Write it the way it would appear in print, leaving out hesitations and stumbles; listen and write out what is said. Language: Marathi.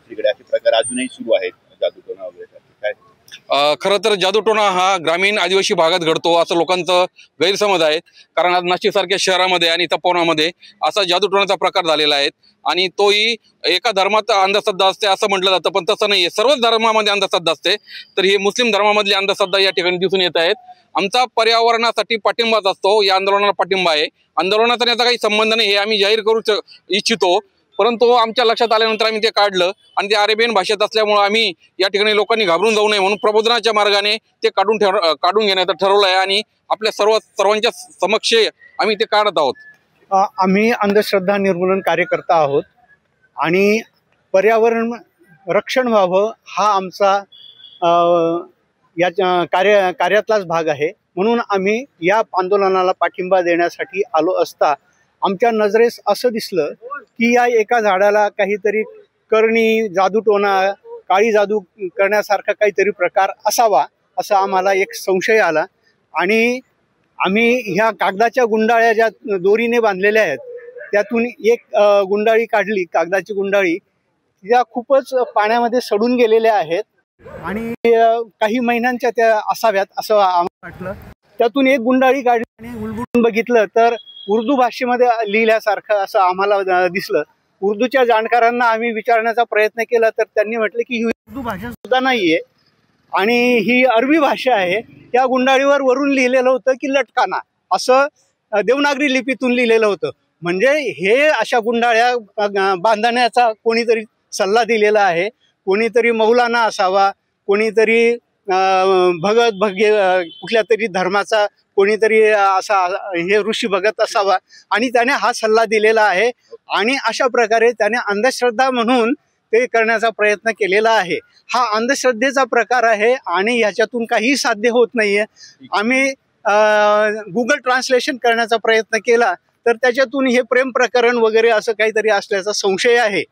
दुसरीकडे असे प्रकार अजूनही सुरू आहेत, जादूटोणा वगैरे काय? खरं तर जादूटोणा हा ग्रामीण आदिवासी भागात घडतो असं लोकांचं गैरसमज आहे। कारण आज नाशिकसारख्या शहरामध्ये आणि तपोवनामध्ये असा जादूटोणाचा प्रकार झालेला आहे आणि तोही एका धर्मात अंधश्रद्धा असते असं म्हटलं जातं, पण तसं नाहीये। सर्वच धर्मामध्ये अंधश्रद्धा असते, तर ही मुस्लिम धर्मामधली अंधश्रद्धा या ठिकाणी दिसून येत आहेत। आमचा पर्यावरणासाठी पाठिंबाच असतो, या आंदोलनाला पाठिंबा आहे। आंदोलनाचा याचा काही संबंध नाही हे आम्ही जाहीर करू इच्छितो, परंतु आमच्या लक्षात आल्यानंतर आम्ही ते काढलं आणि ते अरेबियन भाषेत असल्यामुळे आम्ही या ठिकाणी लोकांनी घाबरून जाऊ नये म्हणून प्रबोधनाच्या मार्गाने ते काढून घेण्याचं ठरवलं आहे आणि आपल्या सर्वांच्या समक्ष आम्ही ते काढत आहोत। आम्ही अंधश्रद्धा निर्मूलन कार्यकर्ता आहोत आणि पर्यावरण रक्षण व्हावं हा आमचा या कार्यातलाच भाग आहे। म्हणून आम्ही या आंदोलनाला पाठिंबा देण्यासाठी आलो असता आमच्या नजरेस असं दिसलं की या एका झाडाला काहीतरी करणी, जादूटोणा, काळी जादू करण्यासारखा काहीतरी प्रकार असावा असा आम्हाला एक संशय आला आणि आम्ही ह्या कागदाच्या गुंडाळ्या ज्या दोरीने बांधलेल्या आहेत त्यातून एक गुंडाळी काढली, कागदाची गुंडाळी, त्या खूपच पाण्यामध्ये सडून गेलेल्या आहेत आणि काही महिन्यांच्या त्या असाव्यात असं आम्हाला वाटलं। त्यातून एक गुंडाळी काढली आणि उलगडून बघितलं तर उर्दू भाषेमध्ये लिहिल्यासारखं असं आम्हाला दिसलं। उर्दूच्या जाणकारांना आम्ही विचारण्याचा प्रयत्न केला तर त्यांनी म्हटलं की ही उर्दू भाषा सुद्धा नाहीये आणि ही अरबी भाषा आहे। त्या गुंडाळीवर वरून लिहिलेलं होतं की लटकाना, असं देवनागरी लिपीतून लिहिलेलं होतं। म्हणजे हे अशा गुंडाळ्या बांधण्याचा कोणीतरी सल्ला दिलेला आहे, कोणीतरी मौलाना असावा, कोणीतरी कुठल्या तरी धर्माचा कोणीतरी असा हे ऋषी भगत असावा आणि त्याने हा सल्ला दिलेला आहे आणि अशा प्रकारे त्याने अंधश्रद्धा म्हणून ते करण्याचा प्रयत्न केलेला आहे। हा अंधश्रद्धेचा प्रकार आहे आणि ह्याच्यातून काही साध्य होत नाहीये। आम्ही गुगल ट्रान्सलेशन करण्याचा प्रयत्न केला तर त्याच्यातून हे प्रेम प्रकरण वगैरे असं काहीतरी असल्याचा संशय आहे।